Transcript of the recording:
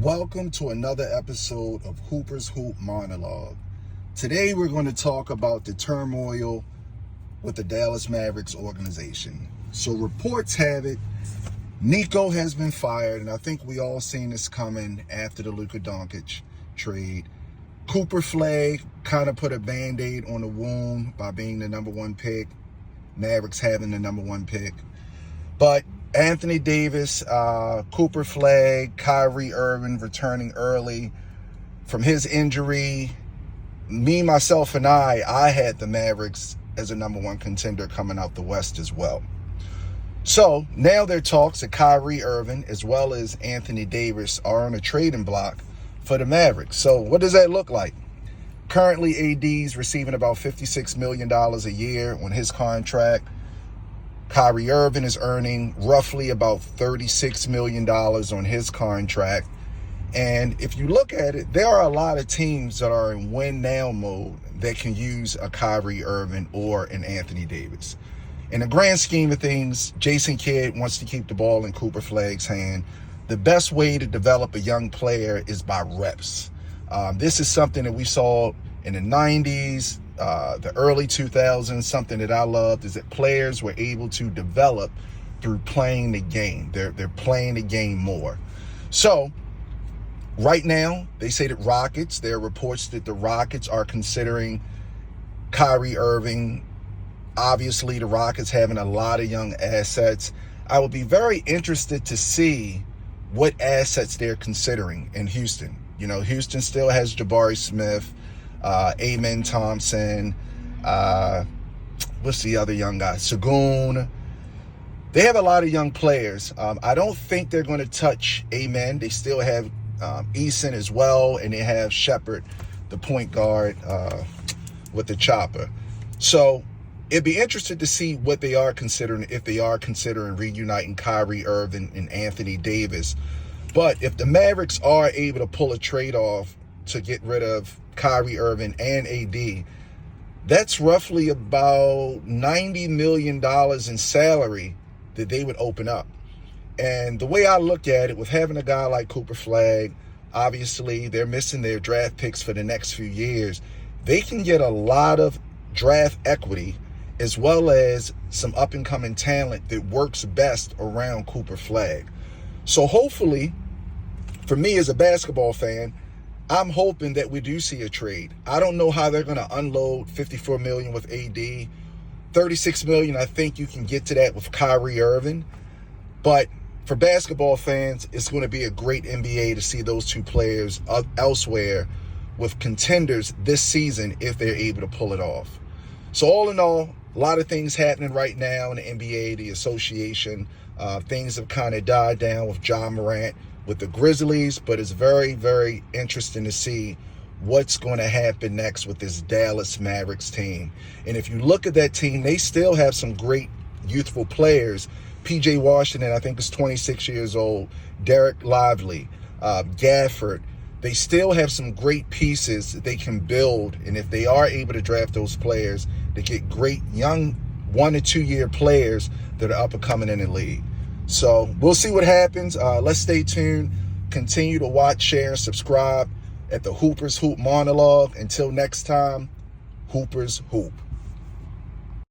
Welcome to another episode of Hooper's Hoop Monologue. Today we're going to talk about the turmoil with the Dallas Mavericks organization. So reports have it, Nico has been fired, and I think we all seen this coming after the Luka Doncic trade. Cooper Flagg kind of put a Band-Aid on the wound by being the number one pick, Mavericks having the number one pick. But Anthony Davis, Cooper Flagg, Kyrie Irving returning early from his injury. Me, myself, and I had the Mavericks as a number one contender coming out the West as well. So now there are talks that Kyrie Irving as well as Anthony Davis are on a trading block for the Mavericks. So what does that look like? Currently, AD's receiving about $56 million a year on his contract. Kyrie Irving is earning roughly about $36 million on his contract. And if you look at it, there are a lot of teams that are in win-now mode that can use a Kyrie Irving or an Anthony Davis. In the grand scheme of things, Jason Kidd wants to keep the ball in Cooper Flagg's hand. The best way to develop a young player is by reps. This is something that we saw in the 90s, the early 2000s. Something that I loved is that players were able to develop through playing the game. They're playing the game more. So right now, they say that there are reports that the Rockets are considering Kyrie Irving. Obviously, the Rockets having a lot of young assets. I would be very interested to see what assets they're considering in Houston. You know, Houston still has Jabari Smith, Amen Thompson, what's the other young guy? Sagoon. They have a lot of young players. I don't think they're going to touch Amen. They still have Eason as well, and they have Shepard, the point guard, with the chopper. So it'd be interesting to see what they are considering, if they are considering reuniting Kyrie Irving and Anthony Davis. But if the Mavericks are able to pull a trade off to get rid of Kyrie Irving and AD, that's roughly about $90 million in salary that they would open up. And the way I look at it, with having a guy like Cooper Flagg, obviously they're missing their draft picks for the next few years. They can get a lot of draft equity as well as some up-and-coming talent that works best around Cooper Flagg. So hopefully, for me as a basketball fan, I'm hoping that we do see a trade. I don't know how they're going to unload $54 million with AD. $36 million, I think you can get to that with Kyrie Irving. But for basketball fans, it's going to be a great NBA to see those two players elsewhere with contenders this season if they're able to pull it off. So all in all, a lot of things happening right now in the NBA, the association. Things have kind of died down with Ja Morant with the Grizzlies, but it's very, very interesting to see what's going to happen next with this Dallas Mavericks team. And if you look at that team, they still have some great youthful players. P.J. Washington, I think, is 26 years old. Derek Lively, Gafford. They still have some great pieces that they can build. And if they are able to draft those players, they get great young 1 to 2 year players that are up and coming in the league. So we'll see what happens. Let's stay tuned. Continue to watch, share, and subscribe at the Hooper's Hoop Monologue. Until next time, Hooper's Hoop.